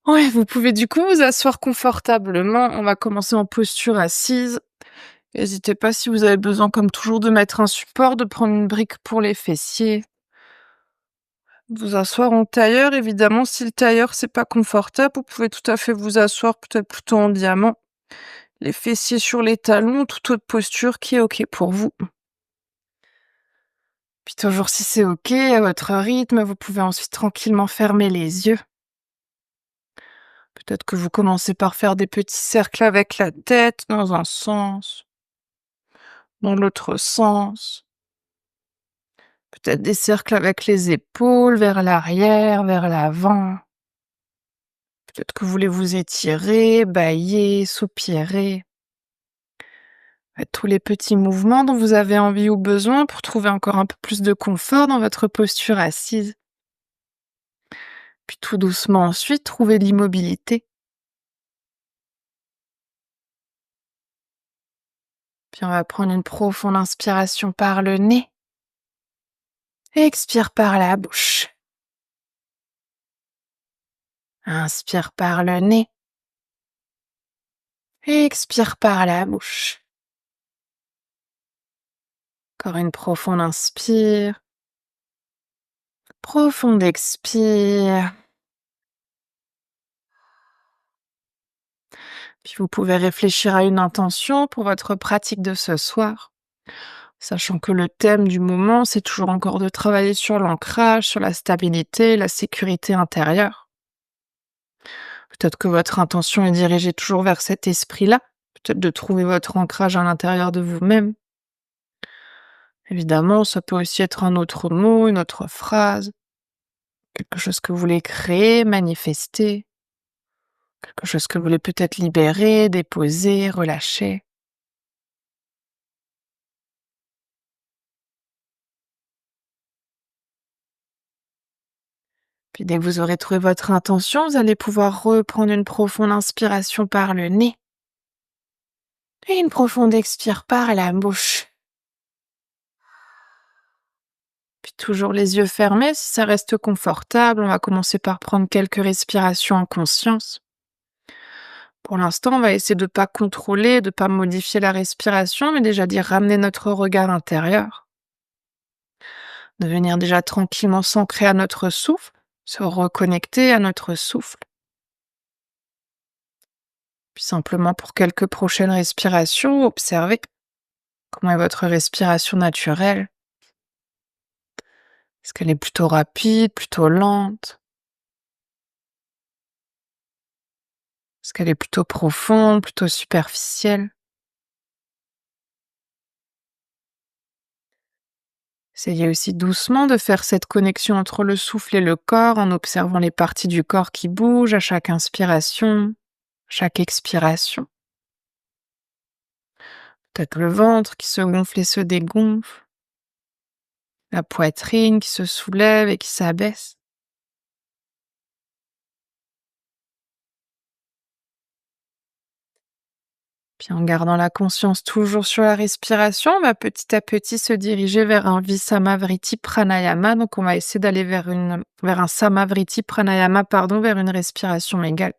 Ouais, vous pouvez du coup vous asseoir confortablement. On va commencer en posture assise. N'hésitez pas si vous avez besoin, comme toujours, de mettre un support, de prendre une brique pour les fessiers. De vous asseoir en tailleur, évidemment, si le tailleur c'est pas confortable, vous pouvez tout à fait vous asseoir peut-être plutôt en diamant. Les fessiers sur les talons, toute autre posture qui est OK pour vous. Puis toujours si c'est OK, à votre rythme, vous pouvez ensuite tranquillement fermer les yeux. Peut-être que vous commencez par faire des petits cercles avec la tête dans un sens, dans l'autre sens. Peut-être des cercles avec les épaules, vers l'arrière, vers l'avant. Peut-être que vous voulez vous étirer, bâiller, soupirer. Faites tous les petits mouvements dont vous avez envie ou besoin pour trouver encore un peu plus de confort dans votre posture assise. Puis tout doucement ensuite, trouvez l'immobilité. Puis on va prendre une profonde inspiration par le nez. Expire par la bouche. Inspire par le nez. Expire par la bouche. Encore une profonde inspire. Profonde expire. Puis vous pouvez réfléchir à une intention pour votre pratique de ce soir, sachant que le thème du moment, c'est toujours encore de travailler sur l'ancrage, sur la stabilité, la sécurité intérieure. Peut-être que votre intention est dirigée toujours vers cet esprit-là, peut-être de trouver votre ancrage à l'intérieur de vous-même. Évidemment, ça peut aussi être un autre mot, une autre phrase, quelque chose que vous voulez créer, manifester, quelque chose que vous voulez peut-être libérer, déposer, relâcher. Puis dès que vous aurez trouvé votre intention, vous allez pouvoir reprendre une profonde inspiration par le nez et une profonde expire par la bouche. Puis toujours les yeux fermés, si ça reste confortable, on va commencer par prendre quelques respirations en conscience. Pour l'instant, on va essayer de ne pas contrôler, de ne pas modifier la respiration, mais déjà d'y ramener notre regard intérieur, de venir déjà tranquillement s'ancrer à notre souffle, se reconnecter à notre souffle. Puis simplement pour quelques prochaines respirations, observez comment est votre respiration naturelle. Est-ce qu'elle est plutôt rapide, plutôt lente? Est-ce qu'elle est plutôt profonde, plutôt superficielle? Essayez aussi doucement de faire cette connexion entre le souffle et le corps en observant les parties du corps qui bougent à chaque inspiration, chaque expiration. Peut-être le ventre qui se gonfle et se dégonfle, la poitrine qui se soulève et qui s'abaisse. Puis en gardant la conscience toujours sur la respiration, on va petit à petit se diriger vers un Visamavriti Pranayama. Donc on va essayer d'aller vers un Samavriti Pranayama, pardon, vers une respiration égale.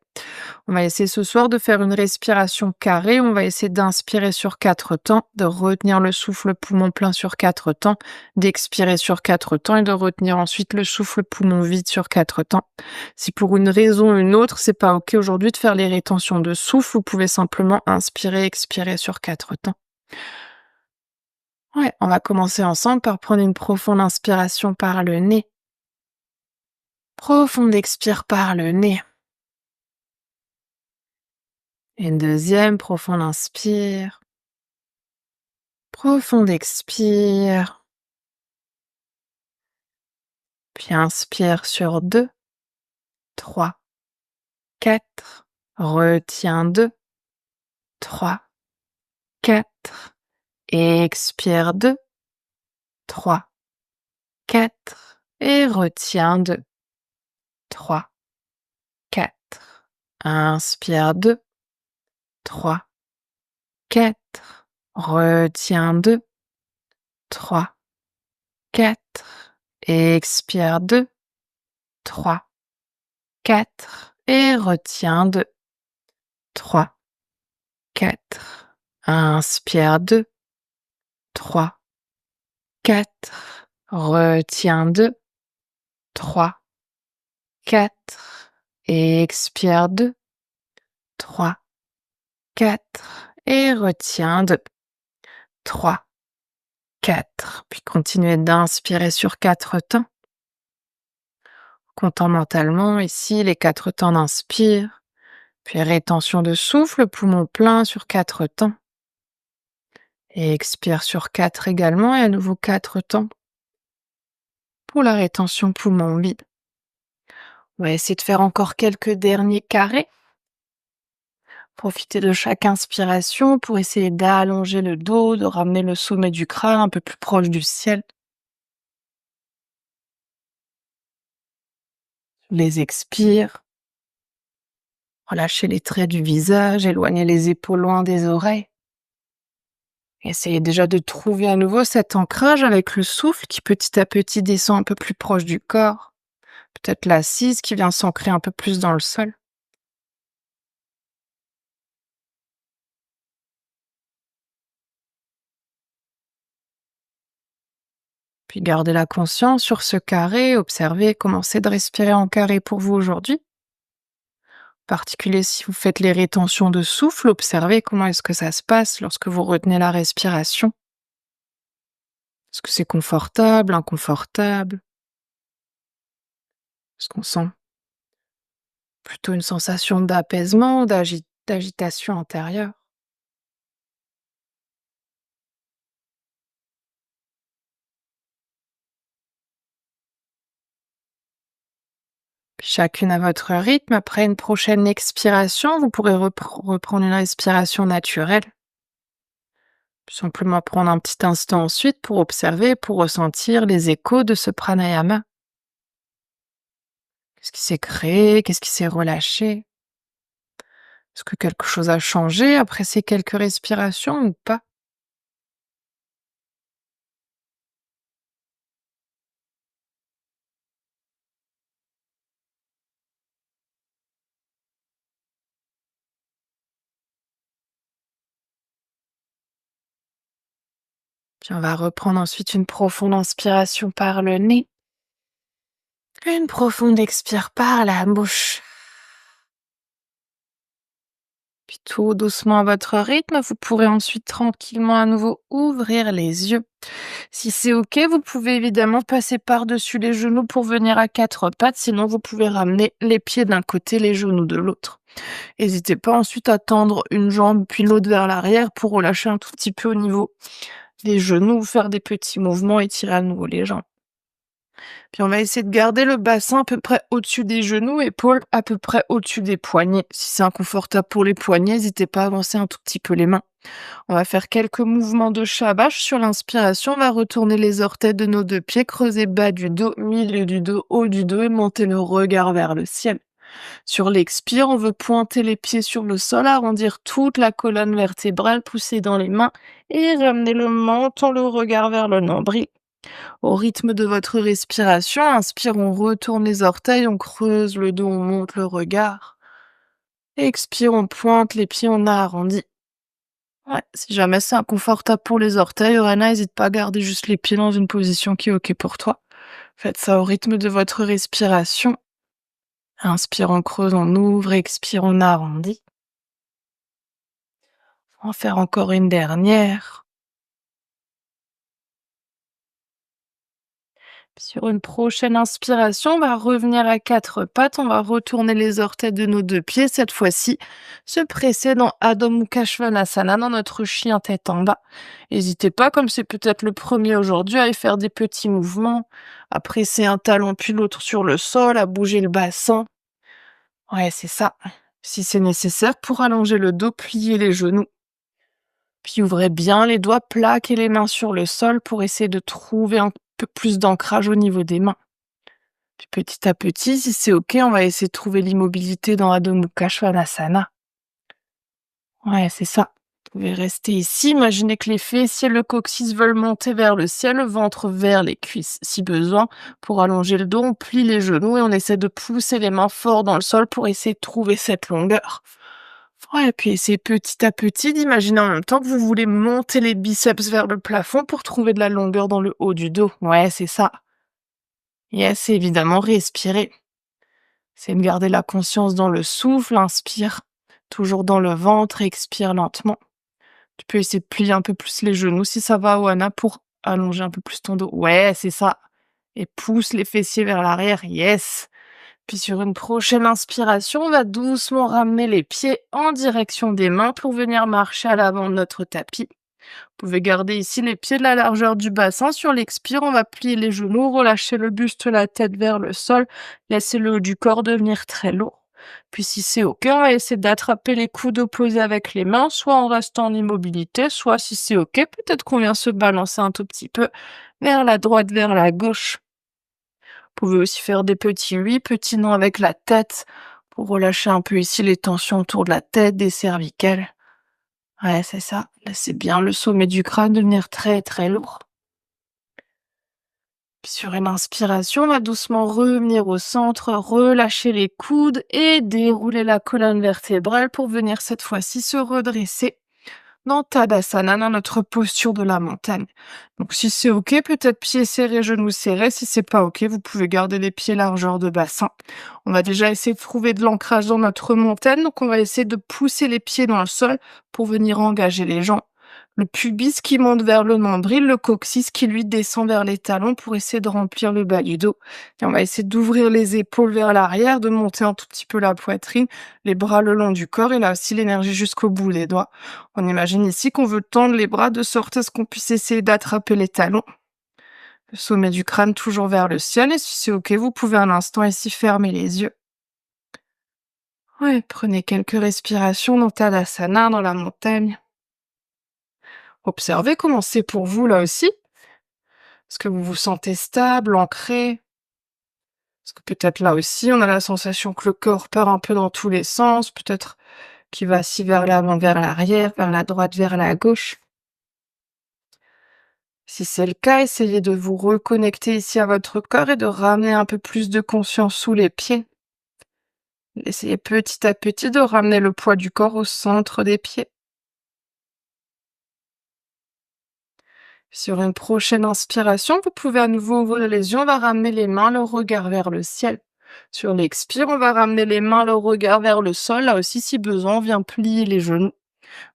On va essayer ce soir de faire une respiration carrée. On va essayer d'inspirer sur 4 temps, de retenir le souffle poumon plein sur 4 temps, d'expirer sur 4 temps et de retenir ensuite le souffle poumon vide sur 4 temps. Si pour une raison ou une autre, c'est pas OK aujourd'hui de faire les rétentions de souffle, vous pouvez simplement inspirer, expirer sur 4 temps. Ouais, on va commencer ensemble par prendre une profonde inspiration par le nez. Profonde expire par le nez. Une deuxième profonde inspire. Profonde expire. Puis inspire sur 2, 3, 4. Retiens 2, 3, 4. Expire 2, 3, 4. Et retiens 2, 3, 4. Inspire 2, 3, 4. Retiens 2, 3, 4. Expire 2, 3, 4. et retiens 2, 3, 4. Inspire 2, 3, 4. Retiens 2, 3, 4. Expire 2, 3, 4. Et retiens 2, 3, 4. Puis continuez d'inspirer sur 4 temps. Comptant mentalement ici les 4 temps d'inspire. Puis rétention de souffle, poumon plein sur 4 temps. Et expire sur 4 également et à nouveau 4 temps. Pour la rétention poumon vide. On va essayer de faire encore quelques derniers carrés. Profitez de chaque inspiration pour essayer d'allonger le dos, de ramener le sommet du crâne un peu plus proche du ciel. Les expire. Relâchez les traits du visage, éloignez les épaules loin des oreilles. Essayez déjà de trouver à nouveau cet ancrage avec le souffle qui petit à petit descend un peu plus proche du corps. Peut-être l'assise qui vient s'ancrer un peu plus dans le sol. Puis gardez la conscience sur ce carré, observez, commencez de respirer en carré pour vous aujourd'hui. En particulier si vous faites les rétentions de souffle, observez comment est-ce que ça se passe lorsque vous retenez la respiration. Est-ce que c'est confortable, inconfortable? Est-ce qu'on sent plutôt une sensation d'apaisement ou d'agitation intérieure? Puis chacune à votre rythme, après une prochaine expiration, vous pourrez reprendre une respiration naturelle. Puis simplement prendre un petit instant ensuite pour observer, pour ressentir les échos de ce pranayama. Qu'est-ce qui s'est créé? Qu'est-ce qui s'est relâché? Est-ce que quelque chose a changé après ces quelques respirations ou pas? Puis on va reprendre ensuite une profonde inspiration par le nez. Une profonde expire par la bouche. Puis tout doucement à votre rythme, vous pourrez ensuite tranquillement à nouveau ouvrir les yeux. Si c'est OK, vous pouvez évidemment passer par-dessus les genoux pour venir à quatre pattes, sinon vous pouvez ramener les pieds d'un côté, les genoux de l'autre. N'hésitez pas ensuite à tendre une jambe puis l'autre vers l'arrière pour relâcher un tout petit peu au niveau des genoux, faire des petits mouvements, étirer à nouveau les jambes. Puis on va essayer de garder le bassin à peu près au-dessus des genoux, épaules à peu près au-dessus des poignets. Si c'est inconfortable pour les poignets, n'hésitez pas à avancer un tout petit peu les mains. On va faire quelques mouvements de shabash. Sur l'inspiration, on va retourner les orteils de nos deux pieds, creuser bas du dos, milieu du dos, haut du dos et monter le regard vers le ciel. Sur l'expire, on veut pointer les pieds sur le sol, arrondir toute la colonne vertébrale, pousser dans les mains et ramener le menton, le regard vers le nombril. Au rythme de votre respiration, inspire, on retourne les orteils, on creuse le dos, on monte le regard. Expire, on pointe les pieds, on arrondit. Ouais, si jamais c'est inconfortable pour les orteils, Orana, n'hésite pas à garder juste les pieds dans une position qui est OK pour toi. Faites ça au rythme de votre respiration. Inspire, on creuse, on ouvre, expire, on arrondit. On va en faire encore une dernière. Sur une prochaine inspiration, on va revenir à quatre pattes, on va retourner les orteils de nos deux pieds, cette fois-ci, se presser dans Adho Mukha Svanasana, dans notre chien tête en bas. N'hésitez pas, comme c'est peut-être le premier aujourd'hui, à y faire des petits mouvements, à presser un talon puis l'autre sur le sol, à bouger le bassin. Ouais, c'est ça. Si c'est nécessaire, pour allonger le dos, pliez les genoux. Puis ouvrez bien les doigts, plaquez les mains sur le sol pour essayer de trouver un peu plus d'ancrage au niveau des mains. Puis petit à petit, si c'est OK, on va essayer de trouver l'immobilité dans Adho Mukha Svanasana. Ouais, c'est ça. Vous pouvez rester ici, imaginez que les fessiers et le coccyx veulent monter vers le ciel, le ventre vers les cuisses. Si besoin, pour allonger le dos, on plie les genoux et on essaie de pousser les mains fort dans le sol pour essayer de trouver cette longueur. Ouais, et puis essayez petit à petit d'imaginer en même temps que vous voulez monter les biceps vers le plafond pour trouver de la longueur dans le haut du dos. Ouais, c'est ça. Yes, et évidemment, respirez. C'est de garder la conscience dans le souffle, inspire, toujours dans le ventre, expire lentement. Tu peux essayer de plier un peu plus les genoux si ça va, Oana, pour allonger un peu plus ton dos. Ouais, c'est ça. Et pousse les fessiers vers l'arrière. Yes. Puis sur une prochaine inspiration, on va doucement ramener les pieds en direction des mains pour venir marcher à l'avant de notre tapis. Vous pouvez garder ici les pieds de la largeur du bassin. Sur l'expire, on va plier les genoux, relâcher le buste, la tête vers le sol, laisser le haut du corps devenir très lourd. Puis si c'est OK, on va essayer d'attraper les coudes opposés avec les mains, soit en restant en immobilité, soit si c'est OK, peut-être qu'on vient se balancer un tout petit peu vers la droite, vers la gauche. Vous pouvez aussi faire des petits oui, petits non avec la tête pour relâcher un peu ici les tensions autour de la tête, des cervicales. Ouais, c'est ça. Laissez bien le sommet du crâne devenir très très lourd. Puis sur une inspiration, on va doucement revenir au centre, relâcher les coudes et dérouler la colonne vertébrale pour venir cette fois-ci se redresser dans Tadasana, dans notre posture de la montagne. Donc si c'est OK, peut-être pieds serrés, genoux serrés. Si c'est pas OK, vous pouvez garder les pieds largeur de bassin. On va déjà essayer de trouver de l'ancrage dans notre montagne, donc on va essayer de pousser les pieds dans le sol pour venir engager les jambes. Le pubis qui monte vers le nombril, le coccyx qui lui descend vers les talons pour essayer de remplir le bas du dos. Et on va essayer d'ouvrir les épaules vers l'arrière, de monter un tout petit peu la poitrine, les bras le long du corps et là aussi l'énergie jusqu'au bout des doigts. On imagine ici qu'on veut tendre les bras de sorte à ce qu'on puisse essayer d'attraper les talons. Le sommet du crâne toujours vers le ciel et si c'est OK, vous pouvez un instant ici fermer les yeux. Ouais, prenez quelques respirations dans Tadasana, dans la montagne. Observez comment c'est pour vous là aussi. Est-ce que vous vous sentez stable, ancré? Est-ce que peut-être là aussi, on a la sensation que le corps part un peu dans tous les sens, peut-être qu'il va si vers l'avant, vers l'arrière, vers la droite, vers la gauche. Si c'est le cas, essayez de vous reconnecter ici à votre corps et de ramener un peu plus de conscience sous les pieds. Essayez petit à petit de ramener le poids du corps au centre des pieds. Sur une prochaine inspiration, vous pouvez à nouveau ouvrir les yeux, on va ramener les mains, le regard vers le ciel. Sur l'expire, on va ramener les mains, le regard vers le sol. Là aussi, si besoin, on vient plier les genoux.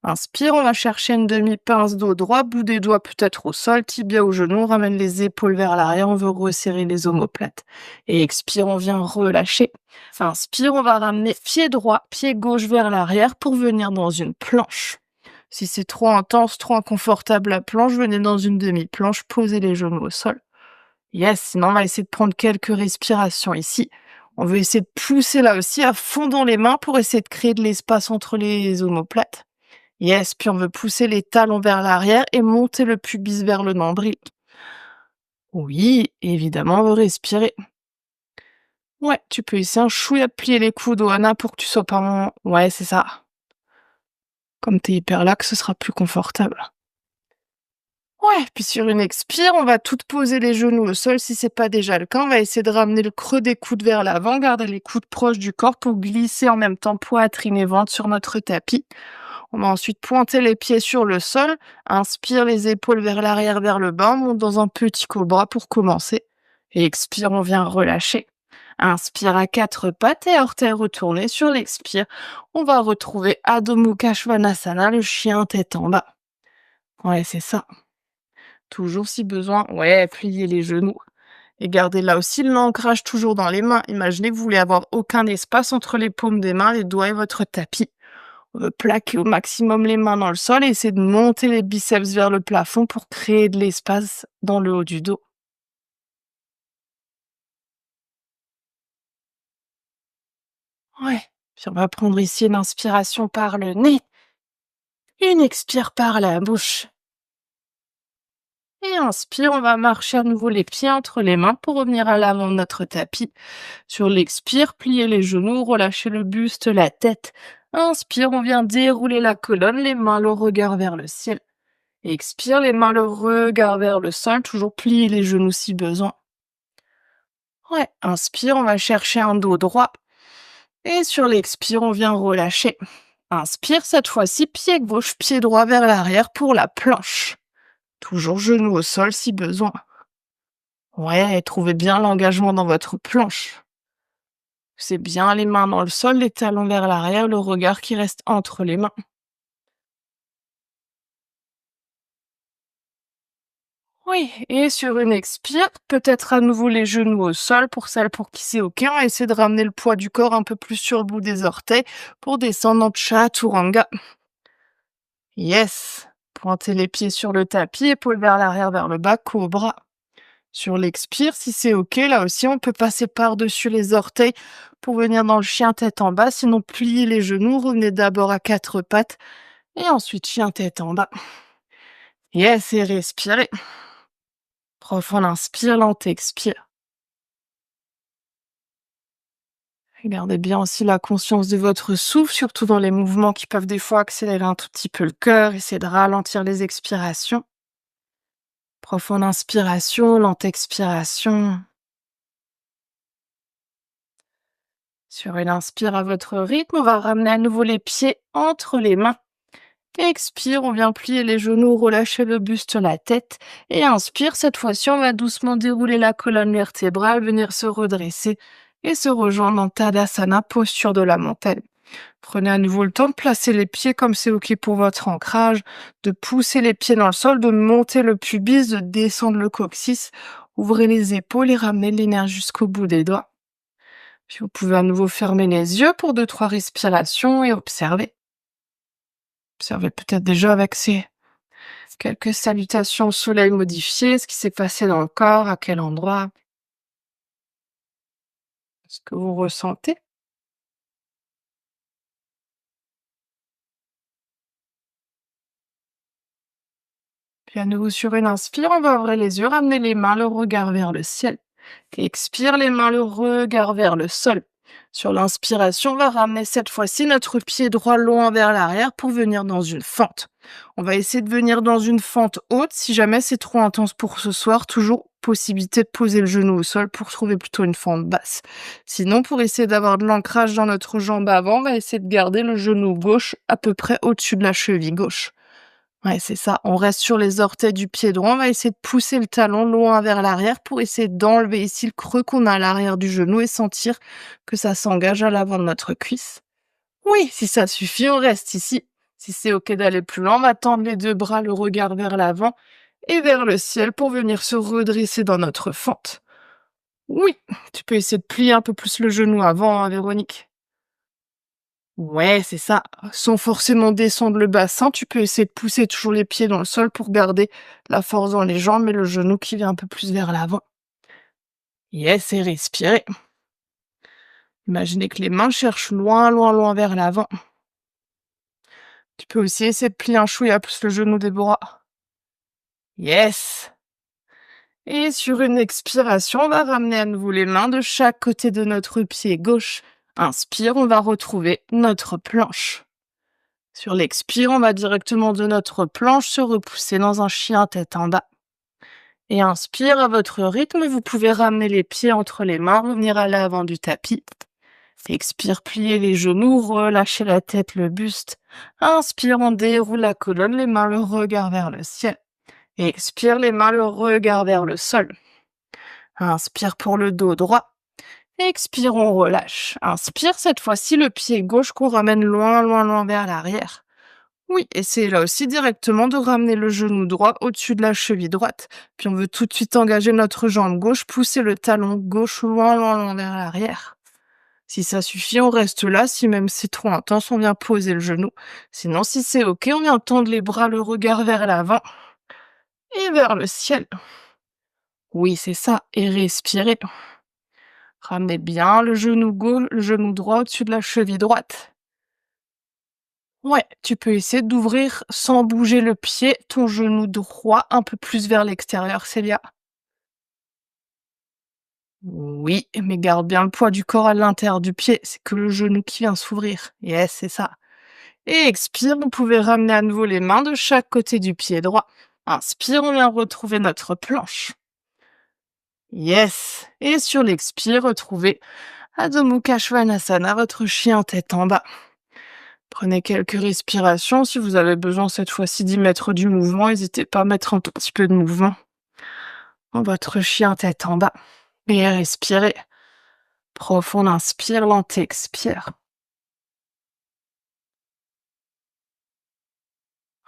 Inspire, on va chercher une demi-pince dos droit, bout des doigts peut-être au sol, tibia au genou, on ramène les épaules vers l'arrière, on veut resserrer les omoplates. Et expire, on vient relâcher. Inspire, on va ramener pied droit, pied gauche vers l'arrière pour venir dans une planche. Si c'est trop intense, trop inconfortable la planche, venez dans une demi-planche, posez les genoux au sol. Yes, sinon on va essayer de prendre quelques respirations ici. On veut essayer de pousser là aussi à fond dans les mains pour essayer de créer de l'espace entre les omoplates. Yes, puis on veut pousser les talons vers l'arrière et monter le pubis vers le nombril. Oui, évidemment, on veut respirer. Ouais, tu peux essayer un chouïa de plier les coudes, Oana, pour que tu sois pas Ouais, c'est ça. Comme t'es hyper lax, ce sera plus confortable. Ouais, puis sur une expire, on va toutes poser les genoux au sol si c'est pas déjà le cas. On va essayer de ramener le creux des coudes vers l'avant, garder les coudes proches du corps pour glisser en même temps poitrine et ventre sur notre tapis. On va ensuite pointer les pieds sur le sol, inspire les épaules vers l'arrière, vers le bas, on monte dans un petit cobra pour commencer. Et expire, on vient relâcher. Inspire à quatre pattes et orteils retournés sur l'expire. On va retrouver Adho Mukha Svanasana, le chien tête en bas. Ouais, c'est ça. Toujours si besoin, ouais, pliez les genoux. Et gardez là aussi l'ancrage toujours dans les mains. Imaginez que vous voulez avoir aucun espace entre les paumes des mains, les doigts et votre tapis. On veut plaquer au maximum les mains dans le sol et essayer de monter les biceps vers le plafond pour créer de l'espace dans le haut du dos. Ouais. Puis on va prendre ici une inspiration par le nez, une expire par la bouche. Et inspire, on va marcher à nouveau les pieds entre les mains pour revenir à l'avant de notre tapis. Sur l'expire, pliez les genoux, relâchez le buste, la tête. Inspire, on vient dérouler la colonne, les mains, le regard vers le ciel. Expire, les mains, le regard vers le sol, toujours plier les genoux si besoin. Ouais, inspire, on va chercher un dos droit. Et sur l'expire, on vient relâcher. Inspire, cette fois-ci, pied gauche, pied droit vers l'arrière pour la planche. Toujours genou au sol si besoin. Ouais, trouvez bien l'engagement dans votre planche. C'est bien les mains dans le sol, les talons vers l'arrière, le regard qui reste entre les mains. Oui, et sur une expire, peut-être à nouveau les genoux au sol pour celles pour qui c'est ok. On va essayer de ramener le poids du corps un peu plus sur le bout des orteils pour descendre en chaturanga. Yes. Pointez les pieds sur le tapis, épaules vers l'arrière, vers le bas, cobra. Sur l'expire, si c'est ok, là aussi, on peut passer par-dessus les orteils pour venir dans le chien tête en bas. Sinon, pliez les genoux, revenez d'abord à quatre pattes et ensuite chien tête en bas. Yes, et respirez. Profond inspire, lent expire. Gardez bien aussi la conscience de votre souffle, surtout dans les mouvements qui peuvent des fois accélérer un tout petit peu le cœur. Essayez de ralentir les expirations. Profonde inspiration, lente expiration. Sur une inspire à votre rythme, on va ramener à nouveau les pieds entre les mains. Expire, on vient plier les genoux, relâcher le buste, la tête. Et inspire, cette fois-ci, on va doucement dérouler la colonne vertébrale, venir se redresser et se rejoindre en Tadasana, posture de la montagne. Prenez à nouveau le temps de placer les pieds comme c'est ok pour votre ancrage, de pousser les pieds dans le sol, de monter le pubis, de descendre le coccyx. Ouvrez les épaules et ramenez l'énergie jusqu'au bout des doigts. Puis vous pouvez à nouveau fermer les yeux pour 2-3 respirations et observer. Observez peut-être déjà avec ces quelques salutations au soleil modifiées, ce qui s'est passé dans le corps, à quel endroit, ce que vous ressentez. Puis à nouveau sur une inspire, on va ouvrir les yeux, ramener les mains, le regard vers le ciel. Expire, les mains, le regard vers le sol. Sur l'inspiration, on va ramener cette fois-ci notre pied droit loin vers l'arrière pour venir dans une fente. On va essayer de venir dans une fente haute. Si jamais c'est trop intense pour ce soir, toujours possibilité de poser le genou au sol pour trouver plutôt une fente basse. Sinon, pour essayer d'avoir de l'ancrage dans notre jambe avant, on va essayer de garder le genou gauche à peu près au-dessus de la cheville gauche. Ouais, c'est ça. On reste sur les orteils du pied droit. On va essayer de pousser le talon loin vers l'arrière pour essayer d'enlever ici le creux qu'on a à l'arrière du genou et sentir que ça s'engage à l'avant de notre cuisse. Oui, si ça suffit, on reste ici. Si c'est ok d'aller plus loin, on va tendre les deux bras, le regard vers l'avant et vers le ciel pour venir se redresser dans notre fente. Oui, tu peux essayer de plier un peu plus le genou avant, hein, Véronique. Ouais, c'est ça. Sans forcément descendre le bassin, tu peux essayer de pousser toujours les pieds dans le sol pour garder la force dans les jambes et le genou qui vient un peu plus vers l'avant. Yes, et respirez. Imaginez que les mains cherchent loin, loin, loin vers l'avant. Tu peux aussi essayer de plier un chouïa plus le genou des bras. Yes. Et sur une expiration, on va ramener à nouveau les mains de chaque côté de notre pied gauche. Inspire, on va retrouver notre planche. Sur l'expire, on va directement de notre planche se repousser dans un chien tête en bas. Et inspire à votre rythme, vous pouvez ramener les pieds entre les mains, revenir à l'avant du tapis. Expire, plier les genoux, relâchez la tête, le buste. Inspire, on déroule la colonne, les mains, le regard vers le ciel. Expire, les mains, le regard vers le sol. Inspire pour le dos droit. Expire, on relâche. Inspire, cette fois-ci, le pied gauche qu'on ramène loin, loin, loin vers l'arrière. Oui, essayez là aussi directement de ramener le genou droit au-dessus de la cheville droite. Puis on veut tout de suite engager notre jambe gauche, pousser le talon gauche loin, loin, loin vers l'arrière. Si ça suffit, on reste là. Si même c'est trop intense, on vient poser le genou. Sinon, si c'est ok, on vient tendre les bras, le regard vers l'avant et vers le ciel. Oui, c'est ça. Et respirez. Ramenez bien le genou gauche, le genou droit au-dessus de la cheville droite. Ouais, tu peux essayer d'ouvrir sans bouger le pied, ton genou droit un peu plus vers l'extérieur, Célia. Oui, mais garde bien le poids du corps à l'intérieur du pied, c'est que le genou qui vient s'ouvrir. Yes, c'est ça. Et expire, vous pouvez ramener à nouveau les mains de chaque côté du pied droit. Inspire, on vient retrouver notre planche. Yes. Et sur l'expire, retrouvez Adho Mukha Svanasana, votre chien tête en bas. Prenez quelques respirations. Si vous avez besoin cette fois-ci d'y mettre du mouvement, n'hésitez pas à mettre un tout petit peu de mouvement. Votre chien tête en bas. Et respirez. Profond inspire, lent expire.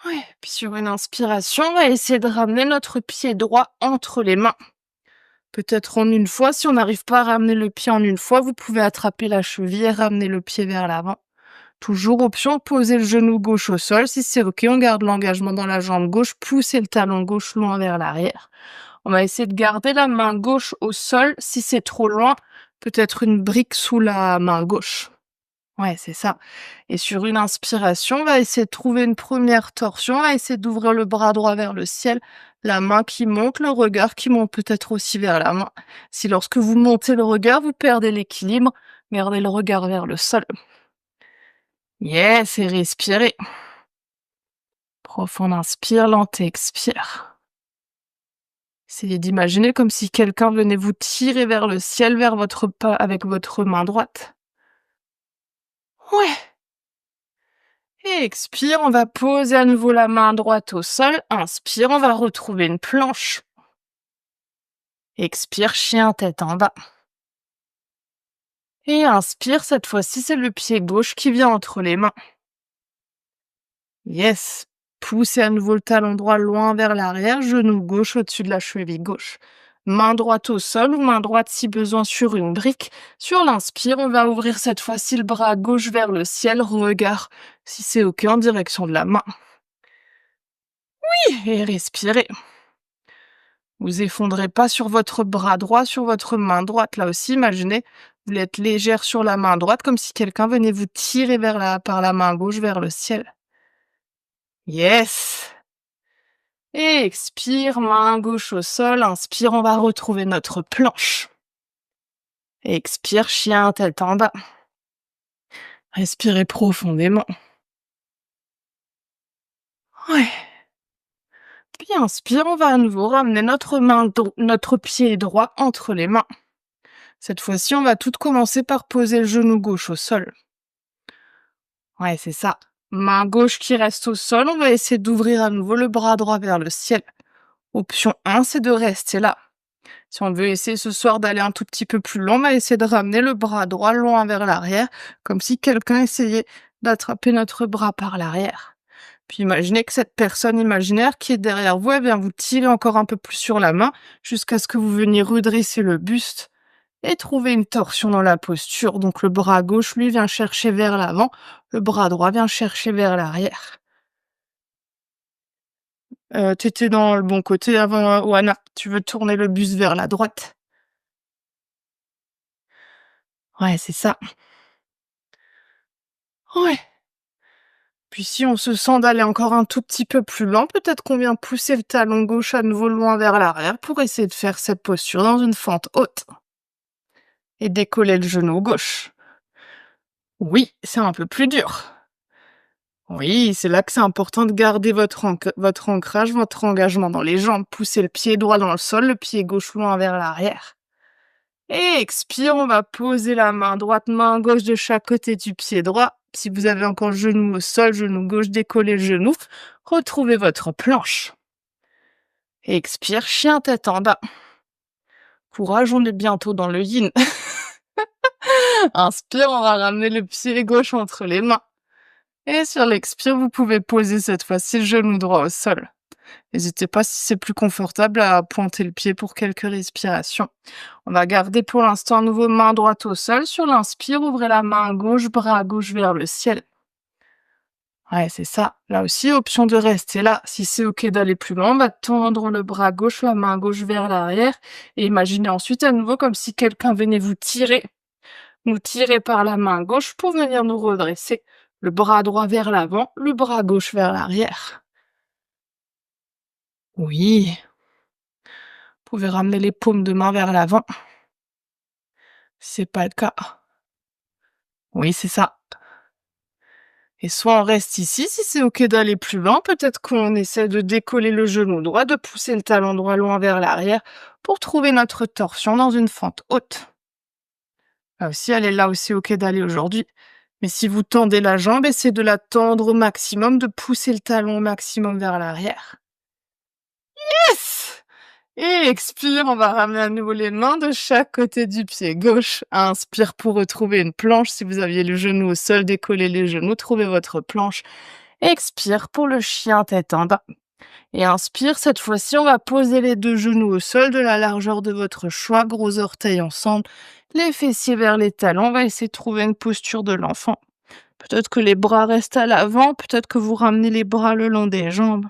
Ouais. Puis sur une inspiration, on va essayer de ramener notre pied droit entre les mains. Peut-être en une fois. Si on n'arrive pas à ramener le pied en une fois, vous pouvez attraper la cheville et ramener le pied vers l'avant. Toujours option, poser le genou gauche au sol. Si c'est OK, on garde l'engagement dans la jambe gauche, poussez le talon gauche loin vers l'arrière. On va essayer de garder la main gauche au sol. Si c'est trop loin, peut-être une brique sous la main gauche. Ouais, c'est ça. Et sur une inspiration, on va essayer de trouver une première torsion. On va essayer d'ouvrir le bras droit vers le ciel, la main qui monte, le regard qui monte peut-être aussi vers la main. Si lorsque vous montez le regard, vous perdez l'équilibre, gardez le regard vers le sol. Yes, et respirez. Profond inspire, lent expire. Essayez d'imaginer comme si quelqu'un venait vous tirer vers le ciel, vers votre pas avec votre main droite. Ouais. Et expire, on va poser à nouveau la main droite au sol. Inspire, on va retrouver une planche. Expire, chien tête en bas. Et inspire, cette fois-ci, c'est le pied gauche qui vient entre les mains. Yes. Poussez à nouveau le talon droit loin vers l'arrière, genou gauche au-dessus de la cheville gauche. Main droite au sol ou main droite si besoin sur une brique. Sur l'inspire, on va ouvrir cette fois-ci le bras gauche vers le ciel, regard, si c'est OK, en direction de la main. Oui, et respirez. Vous effondrez pas sur votre bras droit, sur votre main droite. Là aussi, imaginez, vous êtes légère sur la main droite, comme si quelqu'un venait vous tirer par la main gauche vers le ciel. Yes! Et expire, main gauche au sol. Inspire, on va retrouver notre planche. Expire, chien, tête en bas. Respirez profondément. Ouais. Puis inspire, on va à nouveau ramener notre pied droit entre les mains. Cette fois-ci, on va tout commencer par poser le genou gauche au sol. Ouais, c'est ça. Main gauche qui reste au sol, on va essayer d'ouvrir à nouveau le bras droit vers le ciel. Option 1, c'est de rester là. Si on veut essayer ce soir d'aller un tout petit peu plus loin, on va essayer de ramener le bras droit loin vers l'arrière, comme si quelqu'un essayait d'attraper notre bras par l'arrière. Puis imaginez que cette personne imaginaire qui est derrière vous, elle vient vous tirer encore un peu plus sur la main, jusqu'à ce que vous veniez redresser le buste et trouver une torsion dans la posture. Donc le bras gauche, lui, vient chercher vers l'avant, le bras droit vient chercher vers l'arrière. T'étais dans le bon côté avant, Oana. Tu veux tourner le buste vers la droite. Ouais, c'est ça. Ouais. Puis si on se sent d'aller encore un tout petit peu plus lent, peut-être qu'on vient pousser le talon gauche à nouveau loin vers l'arrière pour essayer de faire cette posture dans une fente haute. Et décoller le genou gauche. Oui, c'est un peu plus dur. Oui, c'est là que c'est important de garder votre ancrage, votre engagement dans les jambes. Poussez le pied droit dans le sol, le pied gauche loin vers l'arrière. Et expire, on va poser la main droite, main gauche de chaque côté du pied droit. Si vous avez encore le genou au sol, genou gauche, décollez le genou. Retrouvez votre planche. Expire, chien tête en bas. Courage, on est bientôt dans le yin. Inspire, on va ramener le pied gauche entre les mains. Et sur l'expire, vous pouvez poser cette fois-ci le genou droit au sol. N'hésitez pas, si c'est plus confortable, à pointer le pied pour quelques respirations. On va garder pour l'instant à nouveau main droite au sol. Sur l'inspire, ouvrez la main gauche, bras gauche vers le ciel. Ouais, c'est ça. Là aussi, option de rester là. Si c'est OK d'aller plus loin, on va tendre le bras gauche, la main gauche vers l'arrière. Et imaginez ensuite à nouveau comme si quelqu'un venait vous tirer. Nous tirer par la main gauche pour venir nous redresser. Le bras droit vers l'avant, le bras gauche vers l'arrière. Oui. Vous pouvez ramener les paumes de main vers l'avant. Si c'est pas le cas. Oui, c'est ça. Et soit on reste ici, si c'est OK d'aller plus loin, peut-être qu'on essaie de décoller le genou droit, de pousser le talon droit loin vers l'arrière pour trouver notre torsion dans une fente haute. Là aussi, elle est là aussi OK d'aller aujourd'hui. Mais si vous tendez la jambe, essayez de la tendre au maximum, de pousser le talon au maximum vers l'arrière. Yes! Et expire, on va ramener à nouveau les mains de chaque côté du pied gauche. Inspire pour retrouver une planche. Si vous aviez le genou au sol, décollez les genoux, trouvez votre planche. Expire pour le chien tête en bas. Et inspire, cette fois-ci, on va poser les deux genoux au sol de la largeur de votre choix, gros orteils ensemble, les fessiers vers les talons. On va essayer de trouver une posture de l'enfant. Peut-être que les bras restent à l'avant, peut-être que vous ramenez les bras le long des jambes.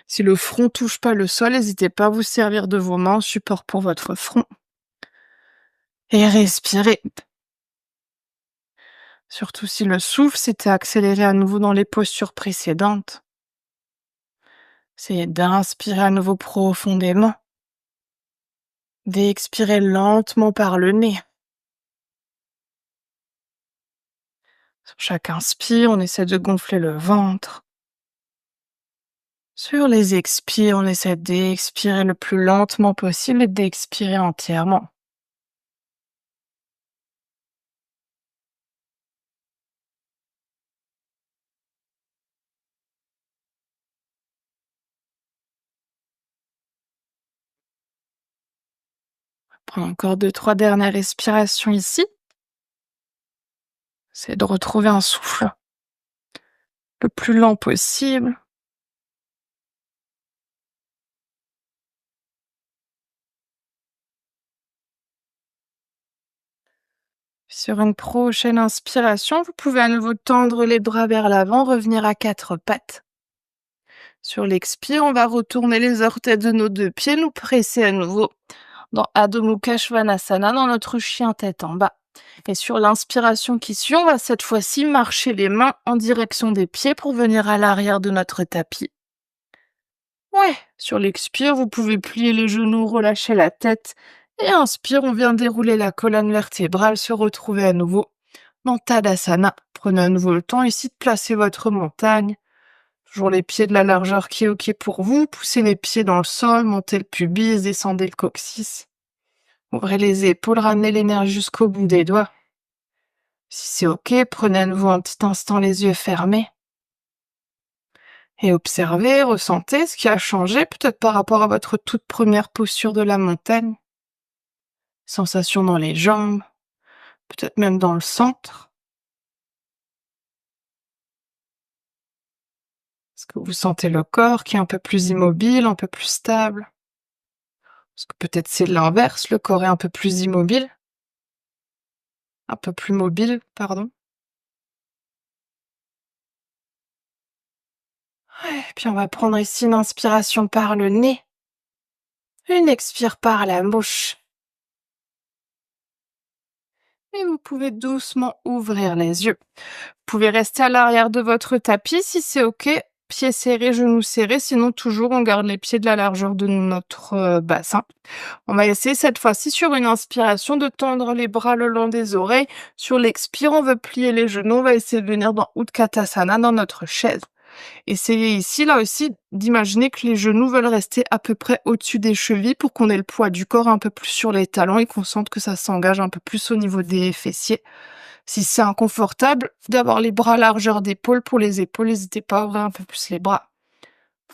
Si le front touche pas le sol, n'hésitez pas à vous servir de vos mains en support pour votre front. Et respirez. Surtout si le souffle s'était accéléré à nouveau dans les postures précédentes. Essayez d'inspirer à nouveau profondément. D'expirer lentement par le nez. Sur chaque inspire, on essaie de gonfler le ventre. Sur les expires, on essaie d'expirer le plus lentement possible et d'expirer entièrement. Prends encore 2-3 dernières respirations ici. C'est de retrouver un souffle le plus lent possible. Sur une prochaine inspiration, vous pouvez à nouveau tendre les bras vers l'avant, revenir à quatre pattes. Sur l'expire, on va retourner les orteils de nos deux pieds, nous presser à nouveau dans Adho Mukha Svanasana, dans notre chien tête en bas. Et sur l'inspiration qui suit, on va cette fois-ci marcher les mains en direction des pieds pour venir à l'arrière de notre tapis. Ouais, sur l'expire, vous pouvez plier les genoux, relâcher la tête. Et inspire, on vient dérouler la colonne vertébrale, se retrouver à nouveau dans Tadasana. Prenez à nouveau le temps ici de placer votre montagne. Toujours les pieds de la largeur qui est OK pour vous. Poussez les pieds dans le sol, montez le pubis, descendez le coccyx. Ouvrez les épaules, ramenez l'énergie jusqu'au bout des doigts. Si c'est OK, prenez à nouveau un petit instant les yeux fermés. Et observez, ressentez ce qui a changé, peut-être par rapport à votre toute première posture de la montagne. Sensation dans les jambes, peut-être même dans le centre. Est-ce que vous sentez le corps qui est un peu plus immobile, un peu plus stable? Est-ce que peut-être c'est l'inverse, le corps est un peu plus immobile? Un peu plus mobile, pardon. Ouais, puis on va prendre ici une inspiration par le nez. Une expire par la bouche. Et vous pouvez doucement ouvrir les yeux. Vous pouvez rester à l'arrière de votre tapis si c'est OK. Pieds serrés, genoux serrés. Sinon, toujours, on garde les pieds de la largeur de notre bassin. On va essayer cette fois-ci sur une inspiration de tendre les bras le long des oreilles. Sur l'expire, on veut plier les genoux. On va essayer de venir dans Utkatasana, dans notre chaise. Essayez ici, là aussi, d'imaginer que les genoux veulent rester à peu près au-dessus des chevilles pour qu'on ait le poids du corps un peu plus sur les talons et qu'on sente que ça s'engage un peu plus au niveau des fessiers. Si c'est inconfortable d'avoir les bras largeur d'épaule, pour les épaules, n'hésitez pas à ouvrir un peu plus les bras.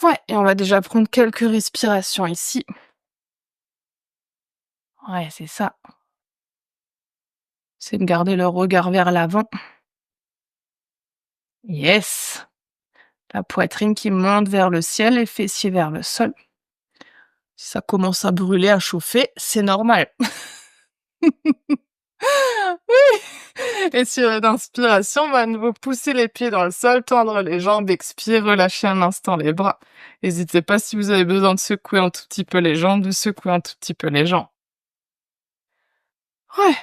Ouais, et on va déjà prendre quelques respirations ici. Ouais, c'est ça. C'est de garder le regard vers l'avant. Yes! La poitrine qui monte vers le ciel, les fessiers vers le sol. Si ça commence à brûler, à chauffer, c'est normal. Oui! Et sur une inspiration, on va à nouveau pousser les pieds dans le sol, tendre les jambes, expire, relâchez un instant les bras. N'hésitez pas si vous avez besoin de secouer un tout petit peu les jambes, de secouer un tout petit peu les jambes. Ouais.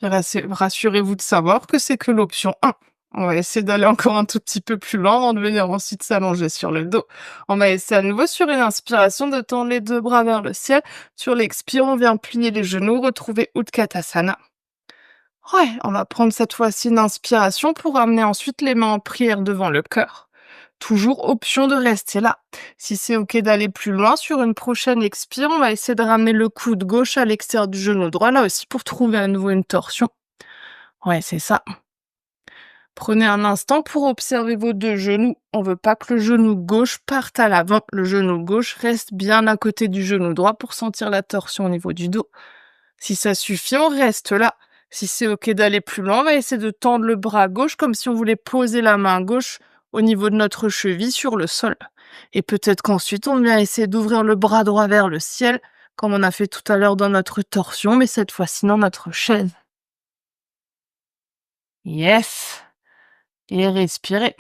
Et rassurez-vous de savoir que c'est que l'option 1. On va essayer d'aller encore un tout petit peu plus loin avant de venir ensuite s'allonger sur le dos. On va essayer à nouveau sur une inspiration de tendre les deux bras vers le ciel. Sur l'expire, on vient plier les genoux, retrouver Utkatasana. Ouais, on va prendre cette fois-ci une inspiration pour ramener ensuite les mains en prière devant le cœur. Toujours option de rester là. Si c'est OK d'aller plus loin, sur une prochaine expire, on va essayer de ramener le coude gauche à l'extérieur du genou droit, là aussi pour trouver à nouveau une torsion. Ouais, c'est ça. Prenez un instant pour observer vos deux genoux. On veut pas que le genou gauche parte à l'avant. Le genou gauche reste bien à côté du genou droit pour sentir la torsion au niveau du dos. Si ça suffit, on reste là. Si c'est OK d'aller plus loin, on va essayer de tendre le bras gauche comme si on voulait poser la main gauche au niveau de notre cheville sur le sol. Et peut-être qu'ensuite, on vient essayer d'ouvrir le bras droit vers le ciel, comme on a fait tout à l'heure dans notre torsion, mais cette fois-ci dans notre chaise. Yes! Et respirez.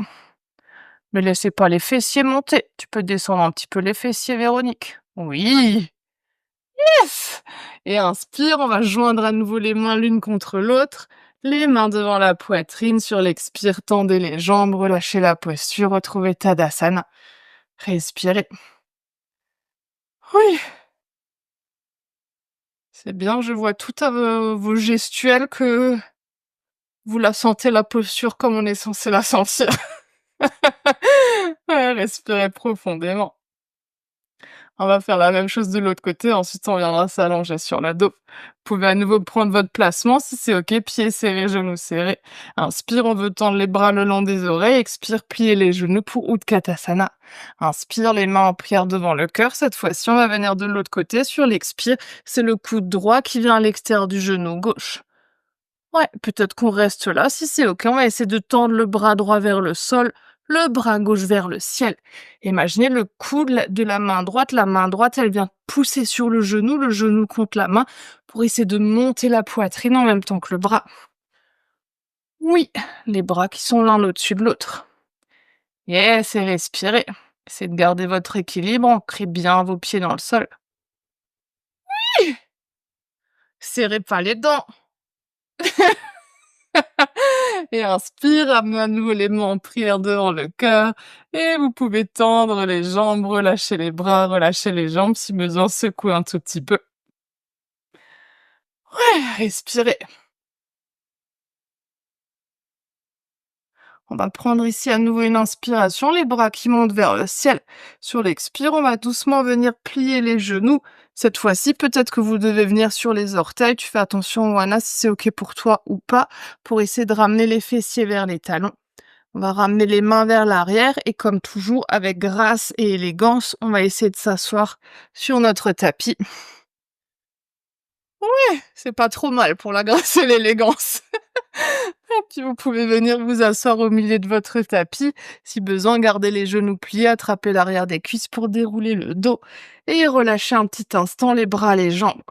Ne laissez pas les fessiers monter. Tu peux descendre un petit peu les fessiers, Véronique. Oui! Yes! Et inspire, on va joindre à nouveau les mains l'une contre l'autre, les mains devant la poitrine. Sur l'expire, tendez les jambes, relâchez la posture, retrouvez Tadasana. Respirez. Oui, c'est bien, je vois tout à vos gestuels que vous la sentez la posture comme on est censé la sentir. Ouais, respirez profondément. On va faire la même chose de l'autre côté, ensuite on viendra s'allonger sur le dos. Vous pouvez à nouveau prendre votre placement si c'est OK, pieds serrés, genoux serrés. Inspire, on veut tendre les bras le long des oreilles. Expire, plier les genoux pour Utkatasana. Inspire, les mains en prière devant le cœur. Cette fois-ci, on va venir de l'autre côté. Sur l'expire, c'est le coude droit qui vient à l'extérieur du genou gauche. Ouais, peut-être qu'on reste là. Si c'est OK, on va essayer de tendre le bras droit vers le sol, le bras gauche vers le ciel. Imaginez le coude de la main droite. La main droite, elle vient pousser sur le genou contre la main pour essayer de monter la poitrine en même temps que le bras. Oui, les bras qui sont l'un au-dessus de l'autre. Yes, et respirez. Essayez de garder votre équilibre, ancrez bien vos pieds dans le sol. Serrez pas les dents. Et inspire, ramenez à nouveau les mains en prière devant le cœur. Et vous pouvez tendre les jambes, relâcher les bras, relâcher les jambes si besoin, secouer un tout petit peu. Respirez. On va prendre ici à nouveau une inspiration, les bras qui montent vers le ciel. Sur l'expire, on va doucement venir plier les genoux. Cette fois-ci, peut-être que vous devez venir sur les orteils. Tu fais attention, Wana, si c'est OK pour toi ou pas, pour essayer de ramener les fessiers vers les talons. On va ramener les mains vers l'arrière et comme toujours, avec grâce et élégance, on va essayer de s'asseoir sur notre tapis. C'est pas trop mal pour la grâce et l'élégance. Et puis vous pouvez venir vous asseoir au milieu de votre tapis. Si besoin, gardez les genoux pliés, attrapez l'arrière des cuisses pour dérouler le dos et relâchez un petit instant les bras, les jambes.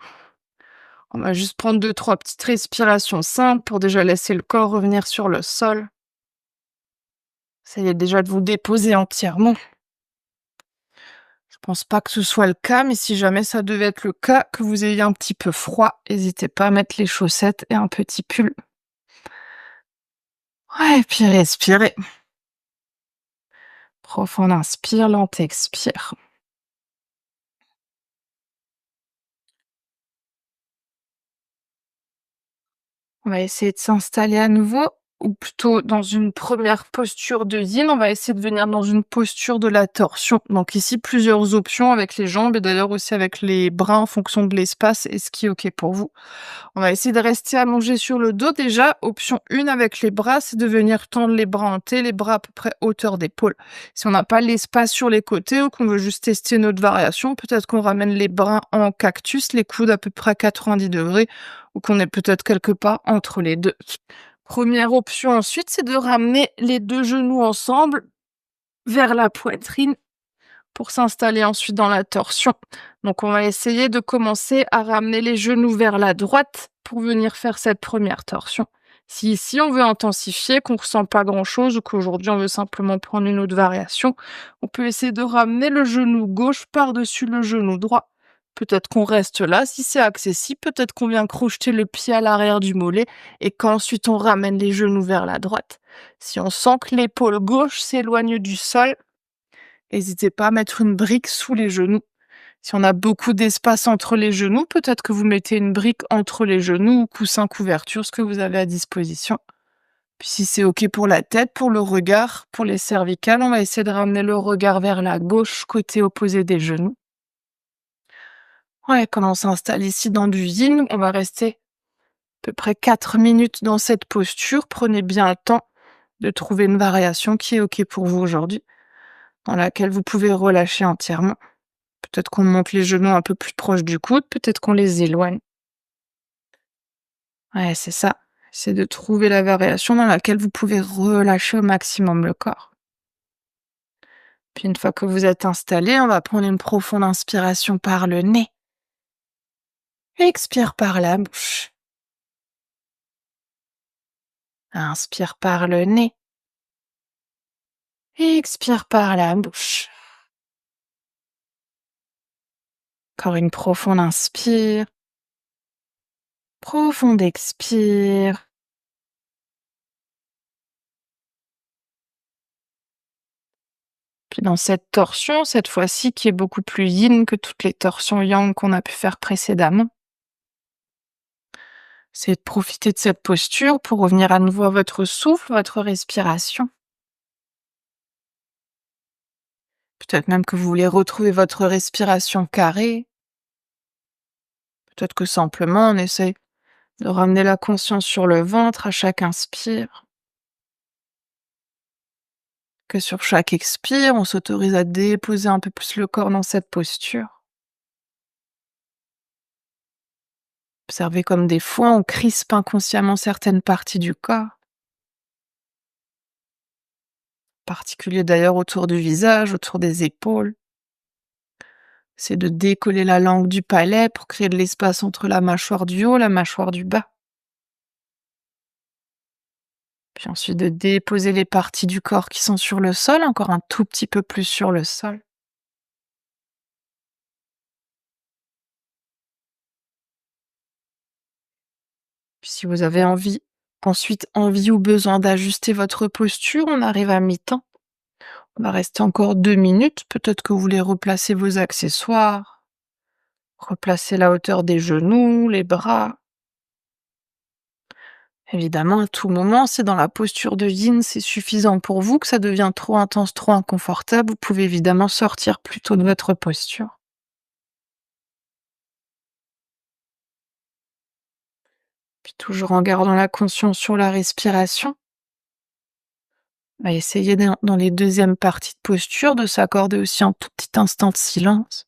On va juste prendre 2-3 petites respirations simples pour déjà laisser le corps revenir sur le sol. Essayez déjà de vous déposer entièrement. Je pense pas que ce soit le cas, mais si jamais ça devait être le cas, que vous ayez un petit peu froid, n'hésitez pas à mettre les chaussettes et un petit pull. Ouais, et puis respirez. Profond inspire, lent expire. On va essayer de s'installer à nouveau, ou plutôt dans une première posture de yin, on va essayer de venir dans une posture de la torsion. Donc ici, plusieurs options avec les jambes et d'ailleurs aussi avec les bras en fonction de l'espace et ce qui est OK pour vous. On va essayer de rester allongé sur le dos déjà. Option 1 avec les bras, c'est de venir tendre les bras en T, les bras à peu près hauteur d'épaule. Si on n'a pas l'espace sur les côtés ou qu'on veut juste tester notre variation, peut-être qu'on ramène les bras en cactus, les coudes à peu près à 90 degrés ou qu'on est peut-être quelque part entre les deux. Première option ensuite, c'est de ramener les deux genoux ensemble vers la poitrine pour s'installer ensuite dans la torsion. Donc on va essayer de commencer à ramener les genoux vers la droite pour venir faire cette première torsion. Si ici on veut intensifier, qu'on ne ressent pas grand-chose ou qu'aujourd'hui on veut simplement prendre une autre variation, on peut essayer de ramener le genou gauche par-dessus le genou droit. Peut-être qu'on reste là, si c'est accessible, peut-être qu'on vient crocheter le pied à l'arrière du mollet et qu'ensuite on ramène les genoux vers la droite. Si on sent que l'épaule gauche s'éloigne du sol, n'hésitez pas à mettre une brique sous les genoux Si on a beaucoup d'espace entre les genoux, peut-être que vous mettez une brique entre les genoux ou coussin couverture, ce que vous avez à disposition. Puis si c'est OK pour la tête, pour le regard, pour les cervicales, on va essayer de ramener le regard vers la gauche, côté opposé des genoux. Ouais, comme on s'installe ici dans du yin, on va rester à peu près 4 minutes dans cette posture. Prenez bien le temps de trouver une variation qui est OK pour vous aujourd'hui, dans laquelle vous pouvez relâcher entièrement. Peut-être qu'on monte les genoux un peu plus proches du coude, peut-être qu'on les éloigne. Ouais, c'est ça. C'est de trouver la variation dans laquelle vous pouvez relâcher au maximum le corps. Puis une fois que vous êtes installé, on va prendre une profonde inspiration par le nez. Expire par la bouche. Inspire par le nez. Expire par la bouche. Encore une profonde inspire. Profonde expire. Puis dans cette torsion, cette fois-ci, qui est beaucoup plus yin que toutes les torsions yang qu'on a pu faire précédemment, c'est de profiter de cette posture pour revenir à nouveau à votre souffle, votre respiration. Peut-être même que vous voulez retrouver votre respiration carrée. Peut-être que simplement on essaie de ramener la conscience sur le ventre à chaque inspire. Que sur chaque expire, on s'autorise à déposer un peu plus le corps dans cette posture. Observez comme des fois on crispe inconsciemment certaines parties du corps. En particulier d'ailleurs autour du visage, autour des épaules. C'est de décoller la langue du palais pour créer de l'espace entre la mâchoire du haut et la mâchoire du bas. Puis ensuite de déposer les parties du corps qui sont sur le sol, encore un tout petit peu plus sur le sol. Puis si vous avez envie ou besoin d'ajuster votre posture, on arrive à mi-temps. On va rester encore 2 minutes. Peut-être que vous voulez replacer vos accessoires, replacer la hauteur des genoux, les bras. Évidemment, à tout moment, c'est dans la posture de yin, c'est suffisant pour vous, que ça devient trop intense, trop inconfortable. Vous pouvez évidemment sortir plus tôt de votre posture. Puis toujours en gardant la conscience sur la respiration, on va essayer dans les deuxièmes parties de posture de s'accorder aussi un tout petit instant de silence.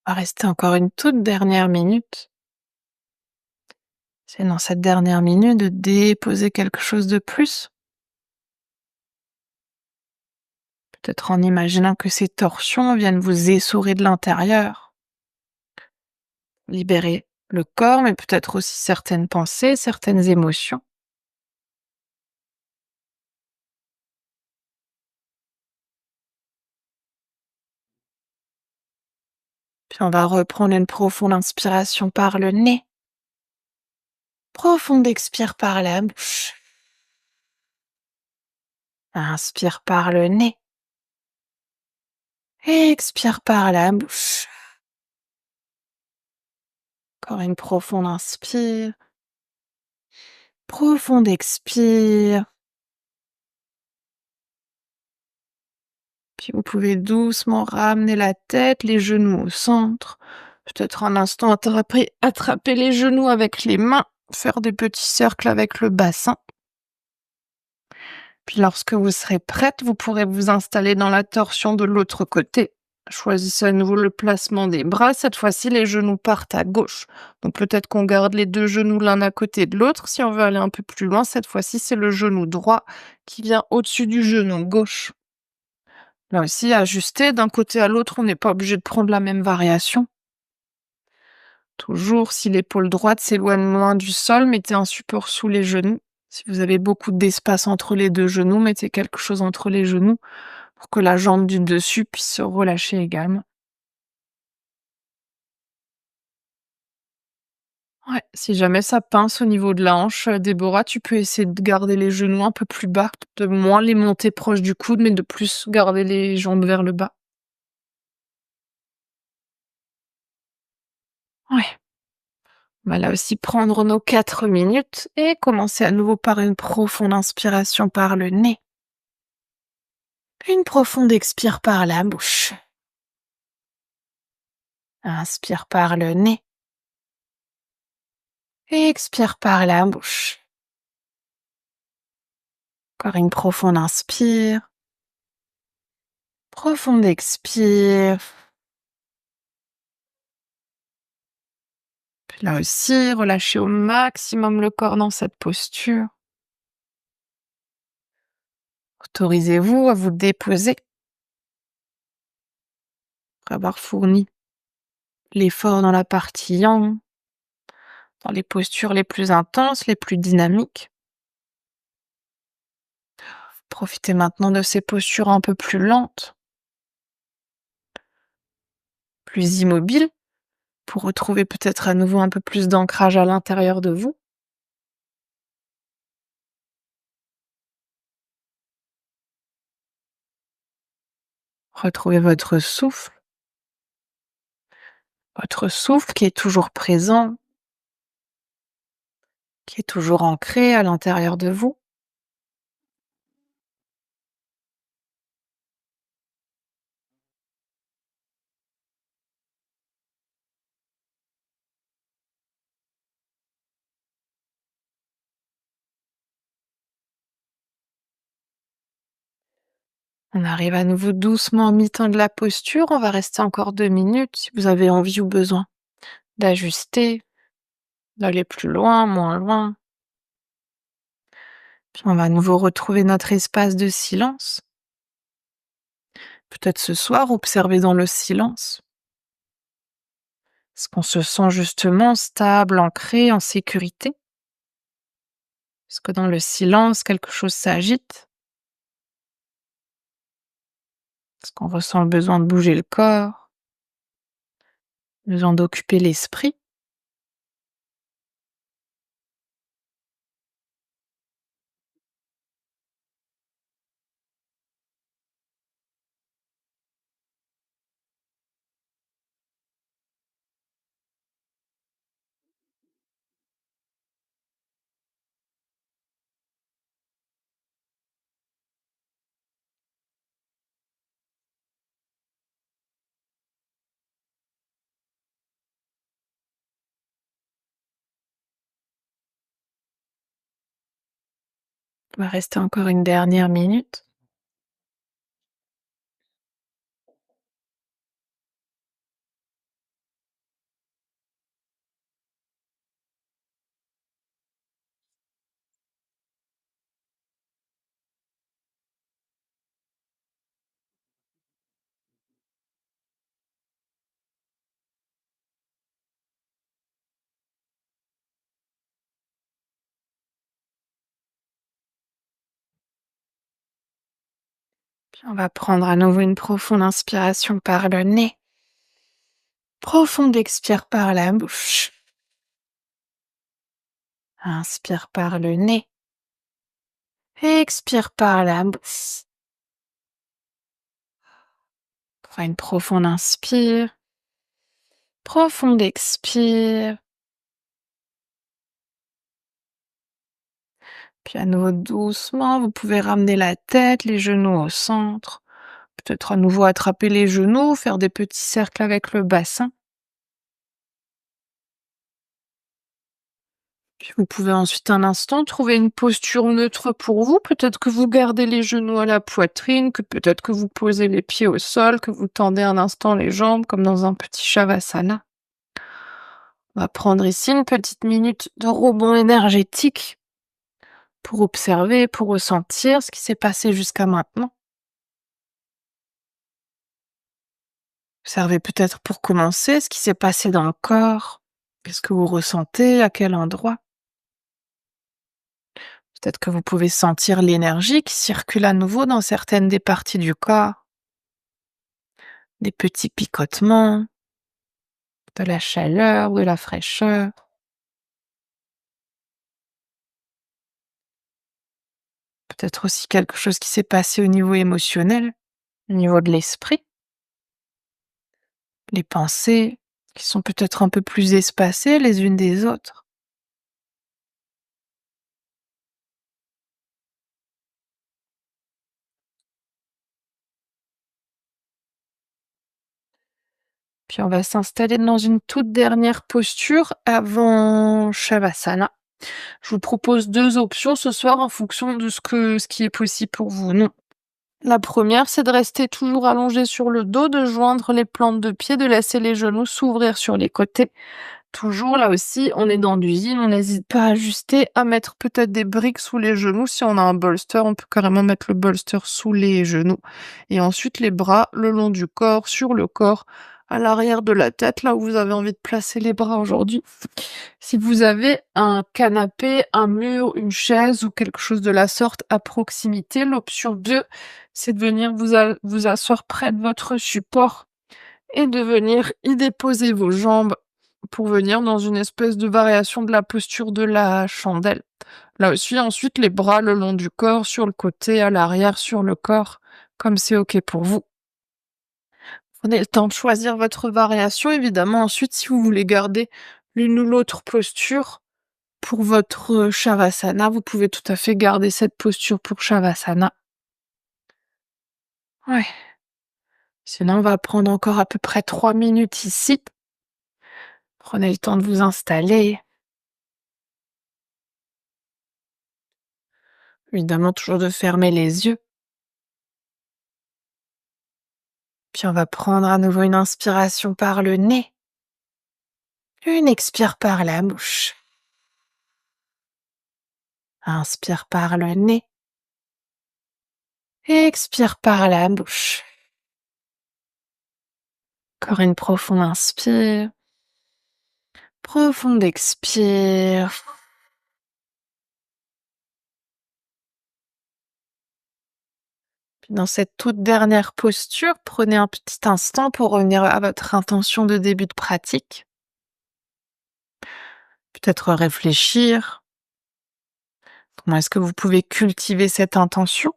On va rester encore une toute dernière minute. C'est dans cette dernière minute de déposer quelque chose de plus. Peut-être en imaginant que ces torsions viennent vous essorer de l'intérieur. Libérer le corps, mais peut-être aussi certaines pensées, certaines émotions. Puis on va reprendre une profonde inspiration par le nez. Profonde expire par la bouche. Inspire par le nez. Expire par la bouche. Encore une profonde inspire. Profonde expire. Puis vous pouvez doucement ramener la tête, les genoux au centre. Peut-être un instant attraper les genoux avec les mains, faire des petits cercles avec le bassin. Puis lorsque vous serez prête, vous pourrez vous installer dans la torsion de l'autre côté. Choisissez à nouveau le placement des bras. Cette fois-ci, les genoux partent à gauche. Donc peut-être qu'on garde les 2 genoux l'un à côté de l'autre. Si on veut aller un peu plus loin, cette fois-ci, c'est le genou droit qui vient au-dessus du genou gauche. Là aussi, ajuster d'un côté à l'autre, on n'est pas obligé de prendre la même variation. Toujours, si l'épaule droite s'éloigne loin du sol, mettez un support sous les genoux. Si vous avez beaucoup d'espace entre les 2 genoux, mettez quelque chose entre les genoux pour que la jambe du dessus puisse se relâcher également. Ouais, si jamais ça pince au niveau de la hanche, Déborah, tu peux essayer de garder les genoux un peu plus bas, de moins les monter proche du coude, mais de plus garder les jambes vers le bas. Ouais. On va là aussi prendre nos 4 minutes et commencer à nouveau par une profonde inspiration par le nez. Une profonde expire par la bouche. Inspire par le nez. Et expire par la bouche. Encore une profonde inspire. Profonde expire. Puis là aussi, relâchez au maximum le corps dans cette posture. Autorisez-vous à vous déposer après avoir fourni l'effort dans la partie yang, dans les postures les plus intenses, les plus dynamiques. Profitez maintenant de ces postures un peu plus lentes, plus immobiles, pour retrouver peut-être à nouveau un peu plus d'ancrage à l'intérieur de vous. Retrouvez votre souffle qui est toujours présent, qui est toujours ancré à l'intérieur de vous. On arrive à nouveau doucement au mi-temps de la posture. On va rester encore 2 minutes si vous avez envie ou besoin d'ajuster, d'aller plus loin, moins loin. Puis on va à nouveau retrouver notre espace de silence. Peut-être ce soir, observer dans le silence. Est-ce qu'on se sent justement stable, ancré, en sécurité? Est-ce que dans le silence, quelque chose s'agite? Est-ce qu'on ressent le besoin de bouger le corps? Besoin d'occuper l'esprit? On va rester encore une dernière minute. Puis on va prendre à nouveau une profonde inspiration par le nez. Profonde expire par la bouche. Inspire par le nez. Expire par la bouche. Enfin, une profonde inspire. Profonde expire. Puis à nouveau doucement, vous pouvez ramener la tête, les genoux au centre. Peut-être à nouveau attraper les genoux, faire des petits cercles avec le bassin. Puis vous pouvez ensuite un instant trouver une posture neutre pour vous. Peut-être que vous gardez les genoux à la poitrine, que peut-être que vous posez les pieds au sol, que vous tendez un instant les jambes comme dans un petit shavasana. On va prendre ici une petite minute de rebond énergétique pour observer, pour ressentir ce qui s'est passé jusqu'à maintenant. Observez peut-être pour commencer ce qui s'est passé dans le corps. Qu'est-ce que vous ressentez? À quel endroit? Peut-être que vous pouvez sentir l'énergie qui circule à nouveau dans certaines des parties du corps, des petits picotements, de la chaleur, de la fraîcheur. Peut-être aussi quelque chose qui s'est passé au niveau émotionnel, au niveau de l'esprit, les pensées qui sont peut-être un peu plus espacées les unes des autres. Puis on va s'installer dans une toute dernière posture avant Shavasana. Je vous propose 2 options ce soir en fonction de ce qui est possible pour vous. Non. La première, c'est de rester toujours allongé sur le dos, de joindre les plantes de pied, de laisser les genoux s'ouvrir sur les côtés. Toujours là aussi, on est dans du yin, on n'hésite pas à ajuster, à mettre peut-être des briques sous les genoux. Si on a un bolster, on peut carrément mettre le bolster sous les genoux. Et ensuite les bras le long du corps, sur le corps, à l'arrière de la tête, là où vous avez envie de placer les bras aujourd'hui. Si vous avez un canapé, un mur, une chaise ou quelque chose de la sorte à proximité, l'option 2, c'est de venir vous asseoir près de votre support et de venir y déposer vos jambes pour venir dans une espèce de variation de la posture de la chandelle. Là aussi, ensuite, les bras le long du corps, sur le côté, à l'arrière, sur le corps, comme c'est OK pour vous. Prenez le temps de choisir votre variation. Évidemment, ensuite, si vous voulez garder l'une ou l'autre posture pour votre Shavasana, vous pouvez tout à fait garder cette posture pour Shavasana. Ouais. Sinon, on va prendre encore à peu près 3 minutes ici. Prenez le temps de vous installer. Évidemment, toujours de fermer les yeux. Puis on va prendre à nouveau une inspiration par le nez. Une expire par la bouche. Inspire par le nez. Expire par la bouche. Encore une profonde inspire. Profonde expire. Puis dans cette toute dernière posture, prenez un petit instant pour revenir à votre intention de début de pratique. Peut-être réfléchir. Comment est-ce que vous pouvez cultiver cette intention?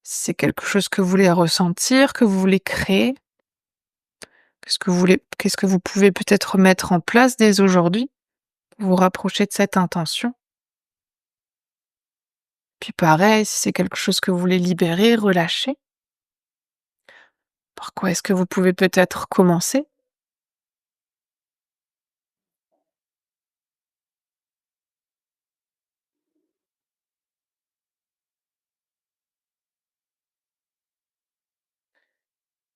Si c'est quelque chose que vous voulez ressentir, que vous voulez créer, qu'est-ce que vous pouvez peut-être mettre en place dès aujourd'hui pour vous rapprocher de cette intention? Puis pareil, si c'est quelque chose que vous voulez libérer, relâcher, par quoi est-ce que vous pouvez peut-être commencer?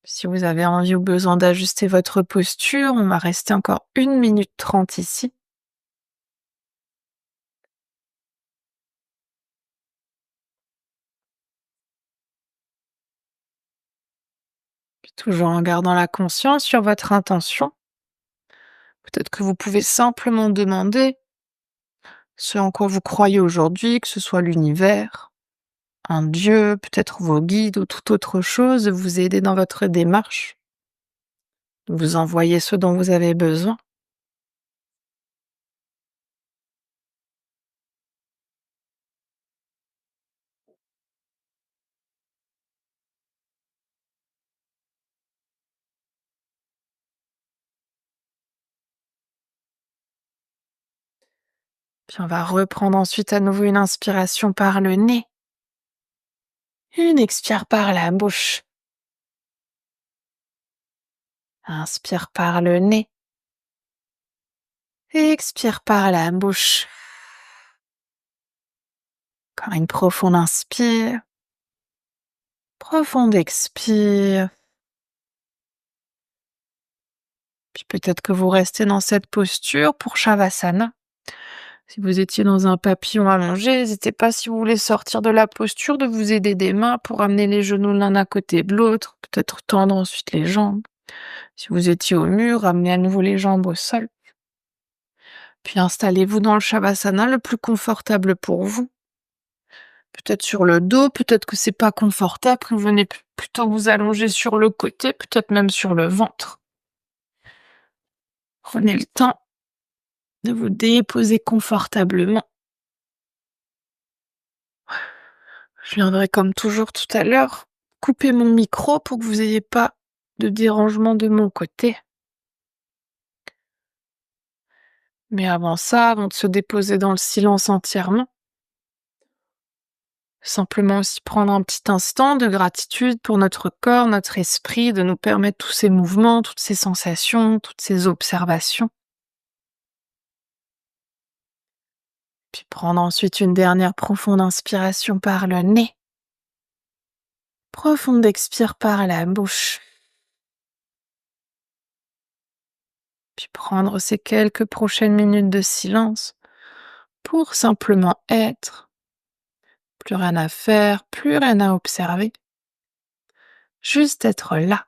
Si vous avez envie ou besoin d'ajuster votre posture, on va rester encore 1 minute 30 ici. Puis toujours en gardant la conscience sur votre intention. Peut-être que vous pouvez simplement demander ce en quoi vous croyez aujourd'hui, que ce soit l'univers, un dieu, peut-être vos guides ou toute autre chose, de vous aider dans votre démarche, de vous envoyer ce dont vous avez besoin. Puis on va reprendre ensuite à nouveau une inspiration par le nez, une expire par la bouche. Inspire par le nez, Expire par la bouche. Encore une profonde inspire. Profonde expire. Puis peut-être que vous restez dans cette posture pour Shavasana. Si vous étiez dans un papillon allongé, n'hésitez pas, si vous voulez sortir de la posture, de vous aider des mains pour amener les genoux l'un à côté de l'autre, peut-être tendre ensuite les jambes. Si vous étiez au mur, ramenez à nouveau les jambes au sol. Puis installez-vous dans le Shavasana le plus confortable pour vous. Peut-être sur le dos, peut-être que c'est pas confortable, vous venez plutôt vous allonger sur le côté, peut-être même sur le ventre. Prenez le temps de vous déposer confortablement. Je viendrai comme toujours tout à l'heure couper mon micro pour que vous n'ayez pas de dérangement de mon côté. Mais avant ça, avant de se déposer dans le silence entièrement, simplement aussi prendre un petit instant de gratitude pour notre corps, notre esprit, de nous permettre tous ces mouvements, toutes ces sensations, toutes ces observations. Puis prendre ensuite une dernière profonde inspiration par le nez. Profonde expire par la bouche. Puis prendre ces quelques prochaines minutes de silence pour simplement être. Plus rien à faire, plus rien à observer. Juste être là.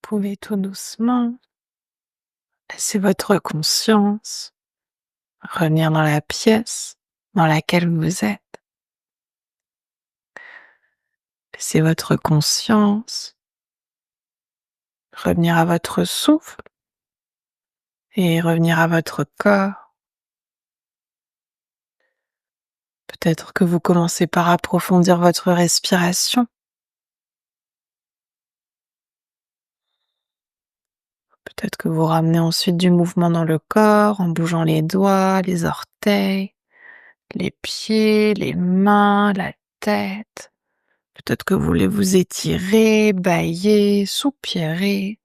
pouvez tout doucement laisser votre conscience revenir dans la pièce dans laquelle vous êtes. Laissez votre conscience revenir à votre souffle et revenir à votre corps. Peut-être que vous commencez par approfondir votre respiration. Peut-être que vous ramenez ensuite du mouvement dans le corps en bougeant les doigts, les orteils, les pieds, les mains, la tête. Peut-être que vous voulez vous étirer, bâiller, soupirer.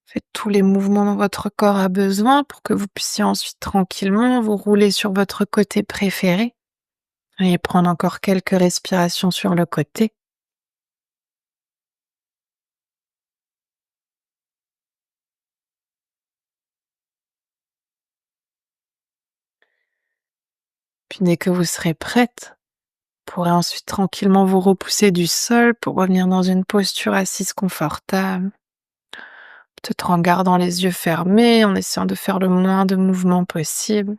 Faites tous les mouvements dont votre corps a besoin pour que vous puissiez ensuite tranquillement vous rouler sur votre côté préféré et prendre encore quelques respirations sur le côté. Puis dès que vous serez prête, vous pourrez ensuite tranquillement vous repousser du sol pour revenir dans une posture assise confortable. Peut-être en gardant les yeux fermés, en essayant de faire le moins de mouvements possible.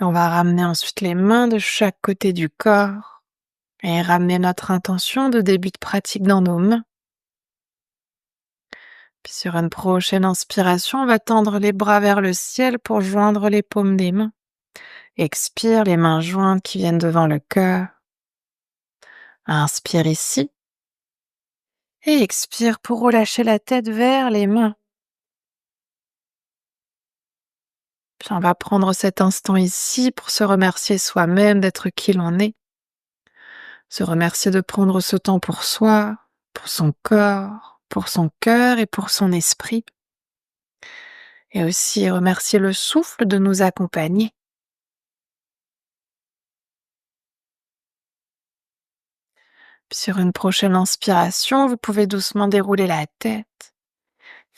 On va ramener ensuite les mains de chaque côté du corps et ramener notre intention de début de pratique dans nos mains. Puis sur une prochaine inspiration, on va tendre les bras vers le ciel pour joindre les paumes des mains. Expire, les mains jointes qui viennent devant le cœur. Inspire ici et expire pour relâcher la tête vers les mains. Puis on va prendre cet instant ici pour se remercier soi-même d'être qui l'on est. Se remercier de prendre ce temps pour soi, pour son corps, pour son cœur et pour son esprit. Et aussi remercier le souffle de nous accompagner. Puis sur une prochaine inspiration, vous pouvez doucement dérouler la tête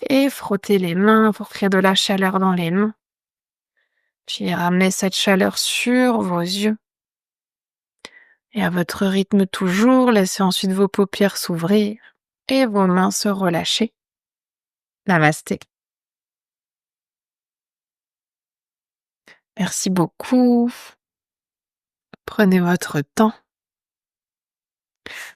et frotter les mains pour créer de la chaleur dans les mains. Puis ramener cette chaleur sur vos yeux. Et à votre rythme toujours, laissez ensuite vos paupières s'ouvrir et vos mains se relâcher. Namasté. Merci beaucoup. Prenez votre temps.